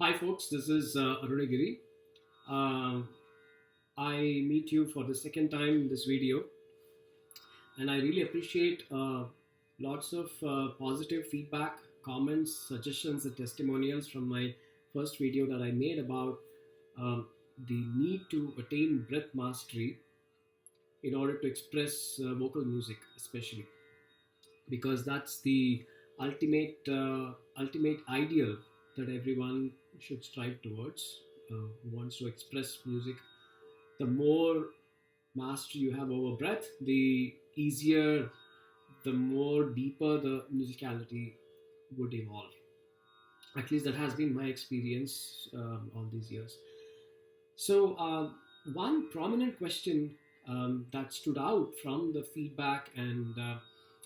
Hi, folks. This is Arunagiri. Uh, I meet you for the second time in this video, and I really appreciate lots of positive feedback, comments, suggestions, and testimonials from my first video that I made about the need to attain breath mastery in order to express vocal music, especially because that's the ultimate ideal that everyone should strive towards. Who wants to express music, the more mastery you have over breath, the easier, the more deeper the musicality would evolve. At least that has been my experience all these years. So, one prominent question that stood out from the feedback and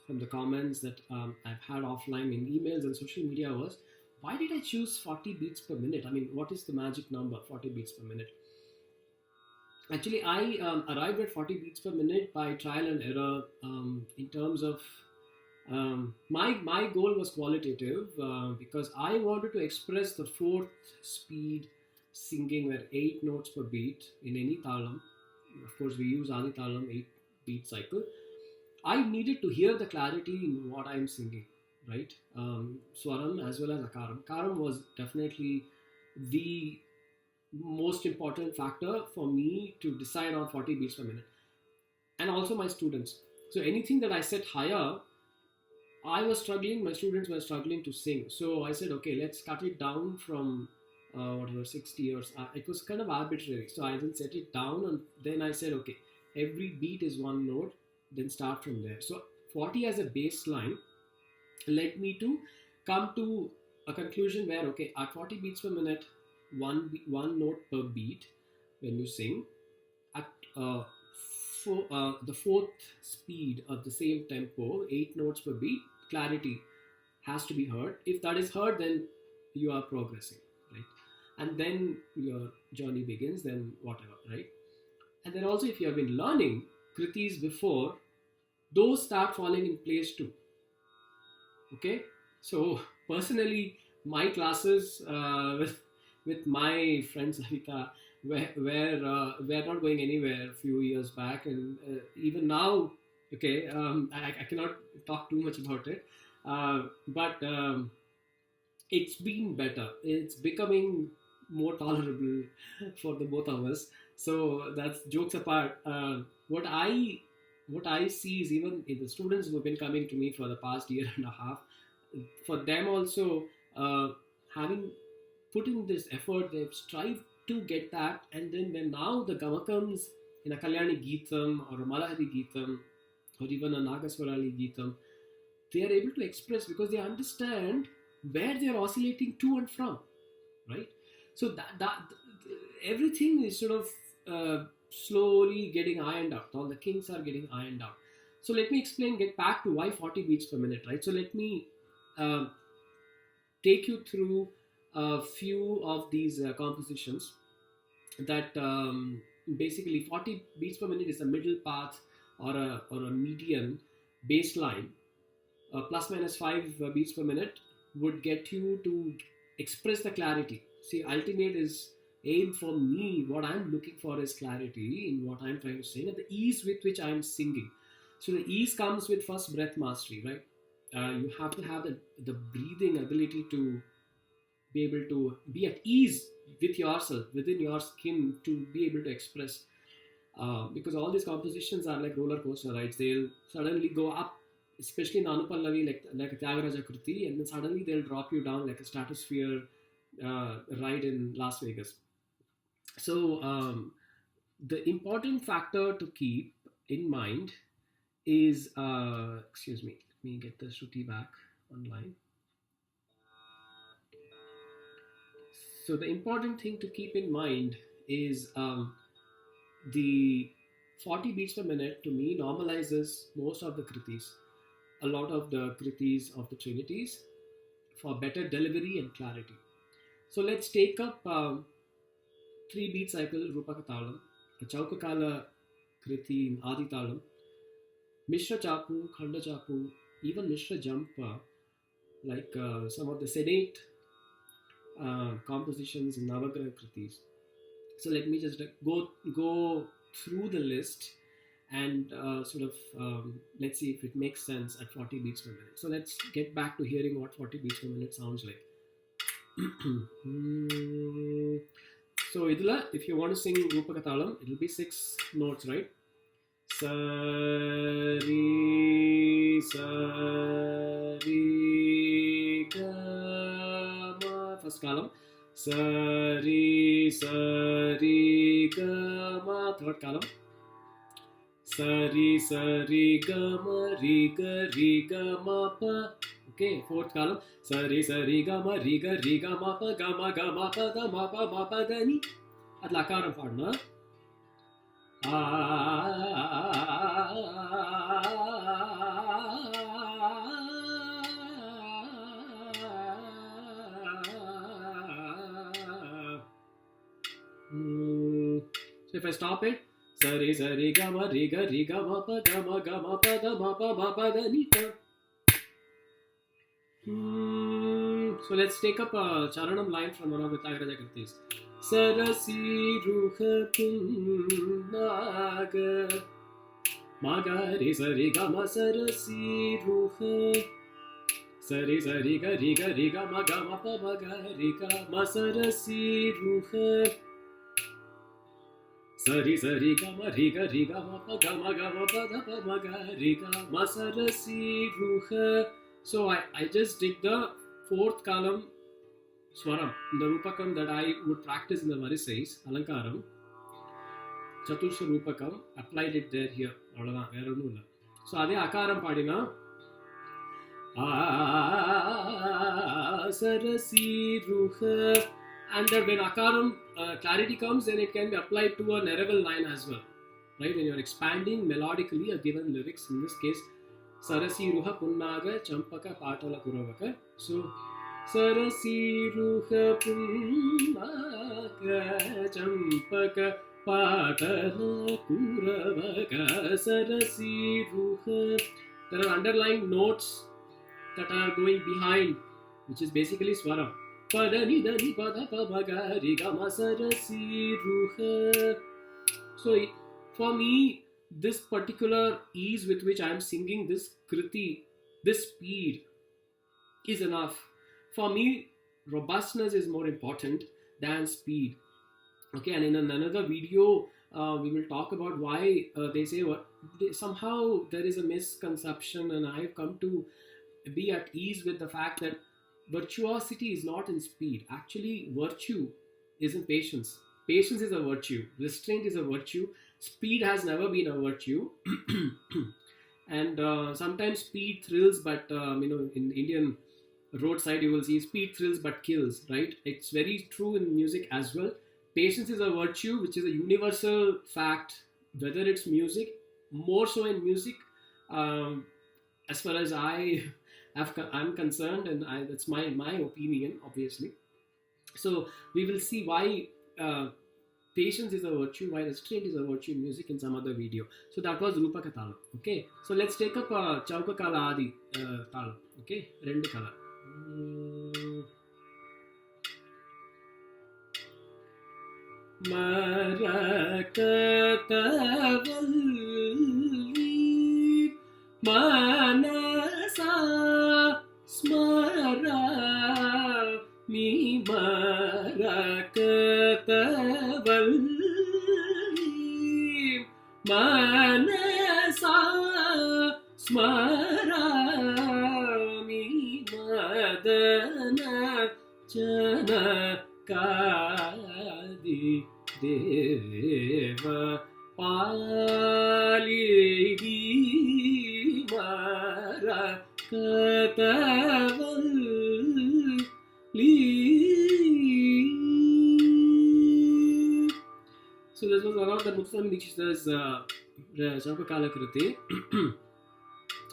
from the comments that I've had offline in emails and social media was, why did I choose 40 beats per minute? I mean, what is the magic number, 40 beats per minute? Actually, I arrived at 40 beats per minute by trial and error in terms of my goal was qualitative because I wanted to express the fourth speed singing where 8 notes per beat in any taalam. Of course, we use Adi taalam 8 beat cycle. I needed to hear the clarity in what I'm singing, right? Swaram as well as akaram. Karam was definitely the most important factor for me to decide on 40 beats per minute, and also my students. So anything that I set higher, I was struggling, my students were struggling to sing. So I said, okay, let's cut it down from whatever 60 or it was kind of arbitrary. So I then set it down, and then I said, okay, every beat is one note, then start from there. So 40 as a baseline led me to come to a conclusion where, okay, at 40 beats per minute, one note per beat when you sing. At the fourth speed of the same tempo, 8 notes per beat, clarity has to be heard. If that is heard, then you are progressing, right? And then your journey begins, then whatever, right? And then also, if you have been learning Kritis before, those start falling in place too. Okay, so personally, my classes with my friend Savita were not going anywhere a few years back, and even now, okay, I cannot talk too much about it, but it's been better. It's becoming more tolerable for the both of us. So that's jokes apart. What I see is, even in the students who have been coming to me for the past year and a half, for them also, having put in this effort, they've strived to get that, and then when now the gamakams in a Kalyani Geetam or a Malahari Geetam or even a Nagaswarali Geetam, they are able to express because they understand where they are oscillating to and from, right? So that everything is sort of slowly getting ironed out. All the kinks are getting ironed out. So let me get back to why 40 beats per minute, right? So let me uh, take you through a few of these compositions that basically 40 beats per minute is a middle path or a median baseline. Plus minus 5 beats per minute would get you to express the clarity. See, ultimate is aim for me. What I'm looking for is clarity in what I'm trying to sing and the ease with which I'm singing. So the ease comes with first breath mastery, right? You have to have the breathing ability to be able to be at ease with yourself, within your skin, to be able to express. Because all these compositions are like roller coaster rides. They'll suddenly go up, especially in Anupallavi, like a Tyagaraja Kriti, and then suddenly they'll drop you down like a stratosphere ride in Las Vegas. So the important factor to keep in mind is, excuse me, let me get the Shruti back online. So the important thing to keep in mind is the 40 beats per minute to me normalizes most of the kritis, a lot of the kritis of the trinities for better delivery and clarity. So let's take up 3 beat cycle Rupaka Talam, the Chaukakala Kriti in Adi Talam, Mishra Chapu, Khanda Chapu, even Mishra Jampa, like some of the sedate compositions in Navagraha Kritis. So let me just go through the list and sort of let's see if it makes sense at 40 beats per minute. So let's get back to hearing what 40 beats per minute sounds like. So idla, if you want to sing Rupaka Taalam, it will be 6 notes, right? Sa re sa re ga ma. First column. Sa re ga ma. Third column. Sa re ga ma pa. Okay, fourth column. Sa re ga ma pa ga ma da ma pa da ni. Atla akaram paadna. So if I stop it, sa re ga ma pa da ma da ma pa da ni ta. So let's take up a Charanam line from one of the Tyagaraja Kritis. Sarasi ruha punnaga maga re sari ga ma sarasi ruha sari ga ma pa ma ga re ga ma sarasi ruha sari ga ma pa ga ma pa da pa ma ga re ga ma sarasi ruha. So I just did the fourth column Swaram, the Rupakam that I would practice in the Varisais, Alankaram, Chatursha Rupakam, applied it there here. So Adi Akaram Padina Sarasi Ruha, and then when Akaram clarity comes, then it can be applied to a Neraval line as well. Right? When you're expanding melodically a given lyrics, in this case, Sarasi Ruha Punnaga Champaka Patala Kuravaka. So Sarasi ruha punnaka champaka patala kuravaka sarasi ruha. There are underlying notes that are going behind, which is basically swaram. Padani dani pada pamaga rigama sarasi ruha. So for me, this particular ease with which I am singing this kriti, this speed is enough. For me, robustness is more important than speed. Okay, and in another video, we will talk about why they say somehow there is a misconception, and I have come to be at ease with the fact that virtuosity is not in speed. Actually, virtue is in patience. Patience is a virtue. Restraint is a virtue. Speed has never been a virtue. And sometimes speed thrills, but in Indian roadside you will see speed thrills but kills, right? It's very true in music as well. Patience is a virtue which is a universal fact, whether it's music, more so in music, as far as I'm concerned, and that's my opinion, obviously. So we will see why patience is a virtue, why restraint is a virtue in music in some other video. So that was Rupaka Taalam. Okay, so let's take up Chauka Kala Adi Taalam. Okay, Rendu Kala. Marakatavalli manasa smara mi marakatavalli manasa smara mi madana Janakadi Deva Palidi Marakatavalli. So this was one of the Muslim Dikshita's Shampakala Kriti.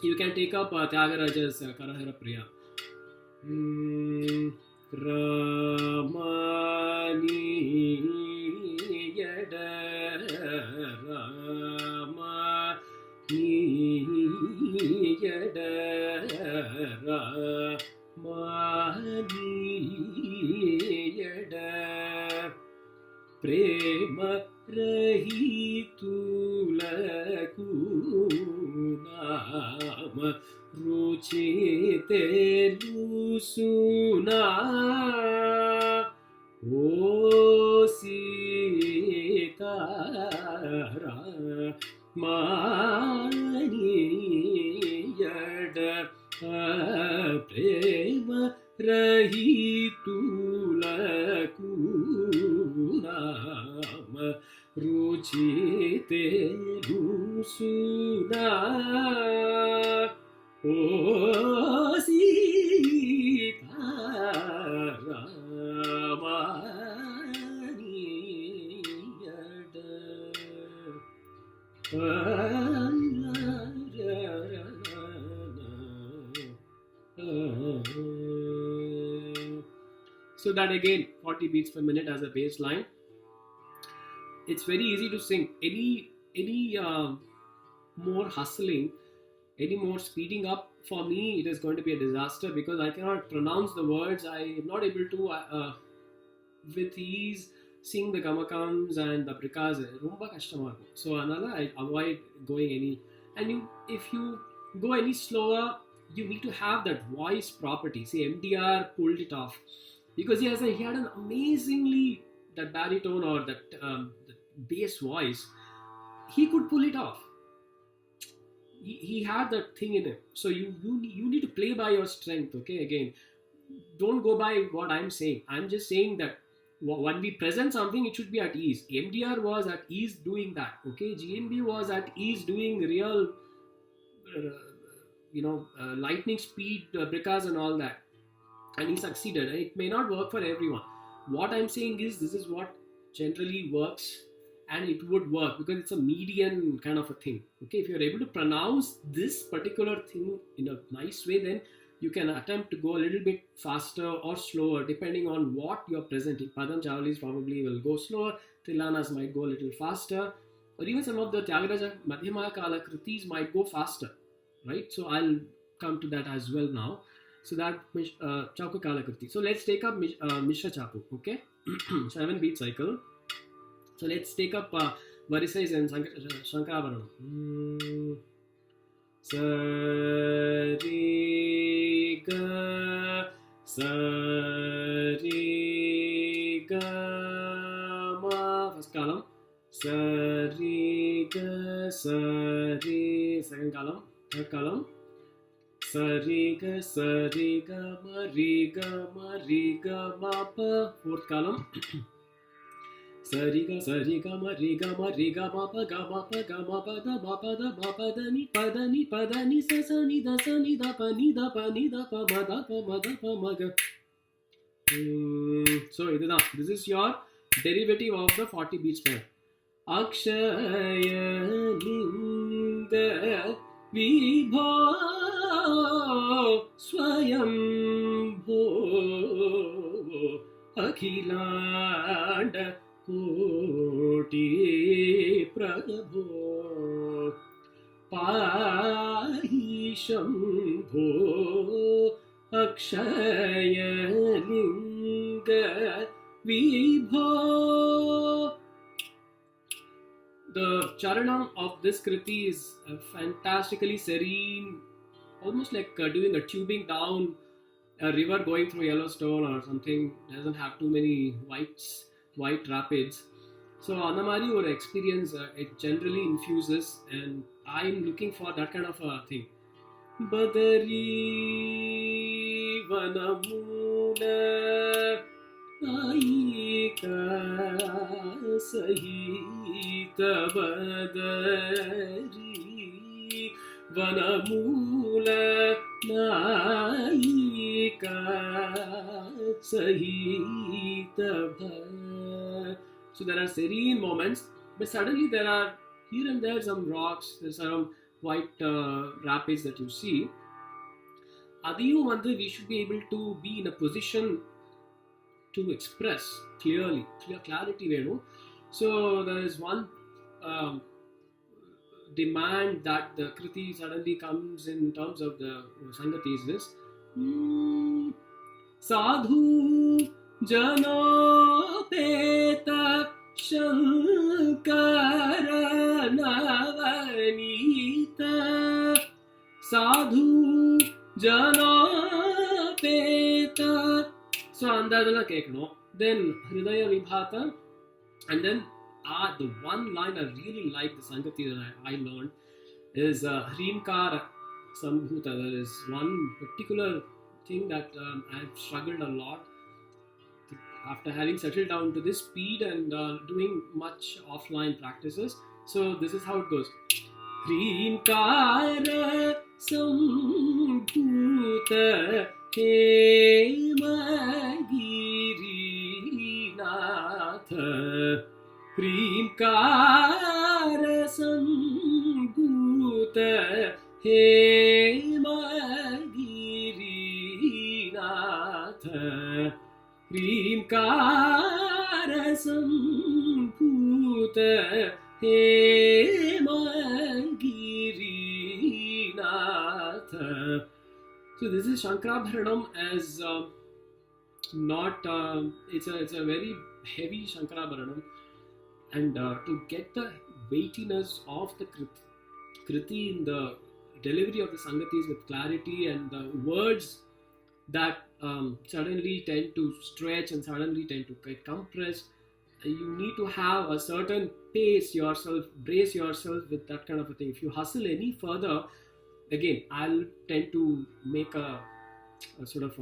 You can take up Tyagaraja's Karahara Priya. Ramani Yada Ramani Yada Ramani kunam ruchite lusuna o sitara mani yada prema rahitula kunam ruchite lusuna o sitara mani yada So that again 40 beats per minute as a bass line. It's very easy to sing. Any more hustling, any more speeding up, for me it is going to be a disaster because I cannot pronounce the words. I am not able to with ease sing the gamakams and the brikas. Romba kashtamā irukkum. So another I avoid going any. And if you go any slower, you need to have that voice property. See, MDR pulled it off because he had an amazingly that baritone or that bass voice. He could pull it off. He had that thing in him. So you need to play by your strength. Okay, again, don't go by what I'm saying. I'm just saying that when we present something, it should be at ease. MDR was at ease doing that. Okay, GNB was at ease doing real, lightning speed brikas and all that, and he succeeded. And it may not work for everyone. What I'm saying is this is what generally works, and it would work because it's a median kind of a thing. Okay, if you're able to pronounce this particular thing in a nice way, then you can attempt to go a little bit faster or slower depending on what you're presenting. Padam Chavalis probably will go slower, Trilanas might go a little faster, or even some of the Tyagaraja Madhyama Kala Kritis might go faster, right? So I'll come to that as well now. So that Chauka Kala Kriti. So let's take up Mishra Chapu, okay? 7 beat cycle. So let's take up Varisai and Shankarabaranam. Sari ga ma. First column. Sari ga sari. Second column. Third column. Sari ga ma ri ga ma pa. Fourth column. Sari ga ma ri ga ma pa da ma pa da ma pa da ni sa sa ni da pa ma ga. So this is your derivative of the 40 beats per. Akshaya linga vibho swayambho akhilanda Koti Prabho Pahi Shambho Akshaya Linga Vibho. The charanam of this kriti is fantastically serene, almost like doing a tubing down a river going through Yellowstone or something. Doesn't have too many white rapids. So Anamari or experience, it generally infuses, and I'm looking for that kind of a thing. Badari Vanamuna Aika Sahita Badari Vanamula Naika Sahita Bhad. So there are serene moments, but suddenly there are here and there some rocks, there's some white rapids that you see. Adiyu Mandir, we should be able to be in a position to express clearly, clarity venu. So there is one demand that the kriti suddenly comes in terms of the Sangati is this. Sadhu Janopeta Shankara Navani sadhu janapeta. So andadala kekno. Then hridaya vibhata, and then the one line I really like the Sangati that I learned is Hrimkara Sambhuta. There is one particular thing that I've struggled a lot after having settled down to this speed and doing much offline practices. So this is how it goes. Hrimkara Sambhuta Hemagirinath. Hrimkara Sambhuta Hemagirinath. Hrimkara Sambhuta Hemagirinath. So this is Shankarabharanam as not it's a very heavy Shankarabharanam, and to get the weightiness of the kriti in the delivery of the Sangatis with clarity, and the words that suddenly tend to stretch and suddenly tend to get compressed, you need to have a certain pace yourself, brace yourself with that kind of a thing. If you hustle any further, again, I'll tend to make a sort of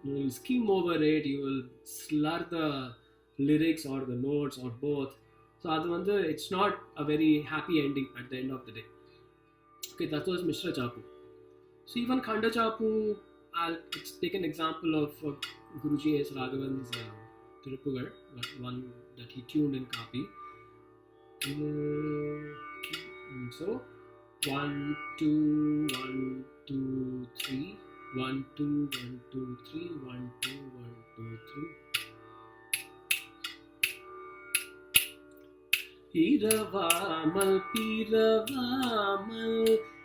you will skim over it, you will slur the lyrics or the notes or both. So it's not a very happy ending at the end of the day. Okay, that was Mishra Chapu. So even Khanda Chapu, I'll take an example of Guruji S. Raghavan's Tirupugar, one that he tuned in Kapi. So 1 2 1 2 3 1 2 1 2 3 1 2 1 2 3. Piravamal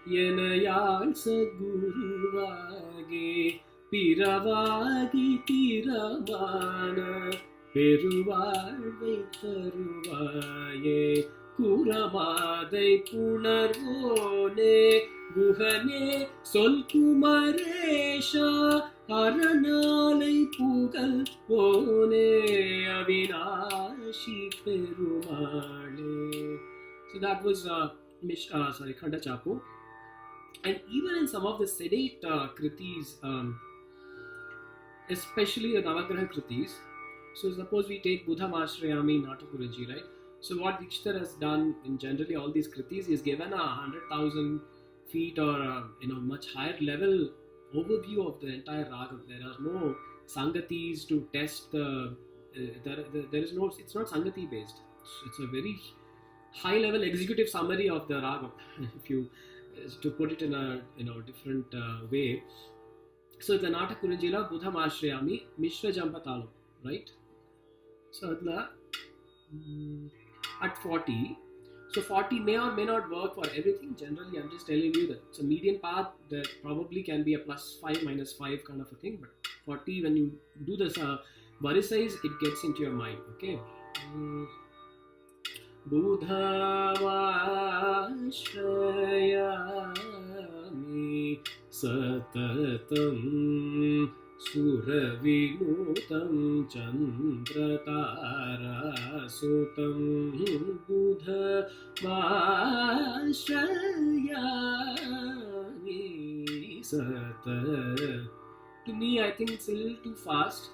Yenayal Saguruvage Piravagi Tiramana Peruvarvai Taruvaye Kuramadai Punarvone Guhane Solkumaresha Aranalai Pugal Pone Avinashi Perumale. So that was Khanda Chapu. And even in some of the sedate kritis, especially the Navagraha kritis, so suppose we take Buddha Mashrayami Natakuranji, right? So what Dikshithar has done in generally all these kritis is given 100,000 feet or much higher level overview of the entire raga. There are no sangatis to test the. There is no. It's not sangati based. It's a very high level executive summary of the raga. If you to put it in a different way. So the Natakuranjila Buddha Mashrayami Mishra Jampa Taalam, right? So at 40. So 40 may or may not work for everything. Generally, I'm just telling you that it's a median path. There probably can be a +5, -5 kind of a thing. But 40, when you do this Varisai, it gets into your mind. Okay. Buddha Vashrayami Satatam Suravinutam Chandratara Sutam Buddha Vashrayami Satatam. To me, I think it's a little too fast.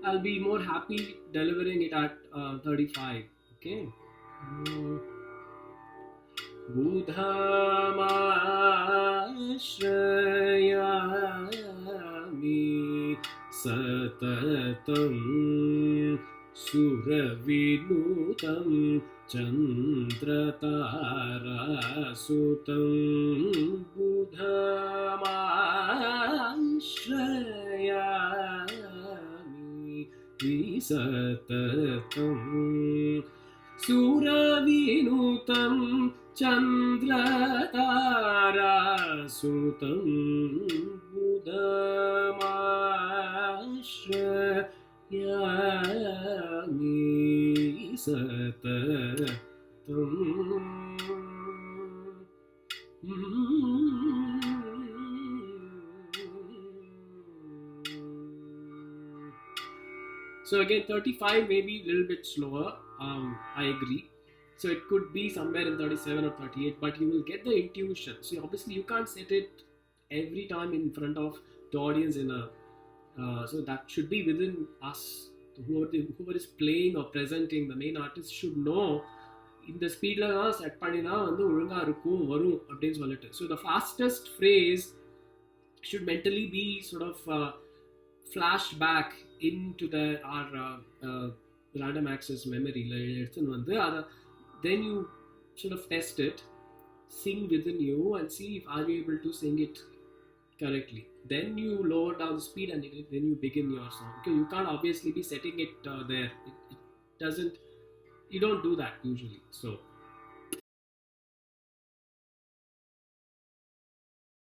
I'll be more happy delivering it at 35. Okay. Buddha Mashrayami Satatam Suravinutam Chandratara Sutam Buddha Mashrayami Satatam Suravinutam Chandratara Sutam Buddha Mashrayami Satatam. So again, 35 may be a little bit slower. I agree. So it could be somewhere in 37 or 38, but you will get the intuition. So obviously you can't set it every time in front of the audience in a. So that should be within us. Whoever is playing or presenting, the main artist should know இந்த ஸ்பீடில் தான் set பண்ணினா வந்து ஒழுங்காக இருக்கும் வரும் அப்படின்னு சொல்லிட்டு. So the fastest phrase should mentally be sort of flashed back into our random access memory. Then you sort of test it, sing within you and see if are you able to sing it correctly. Then you lower down the speed and then you begin your song. Okay, you can't obviously be setting it there. It doesn't. You don't do that usually. So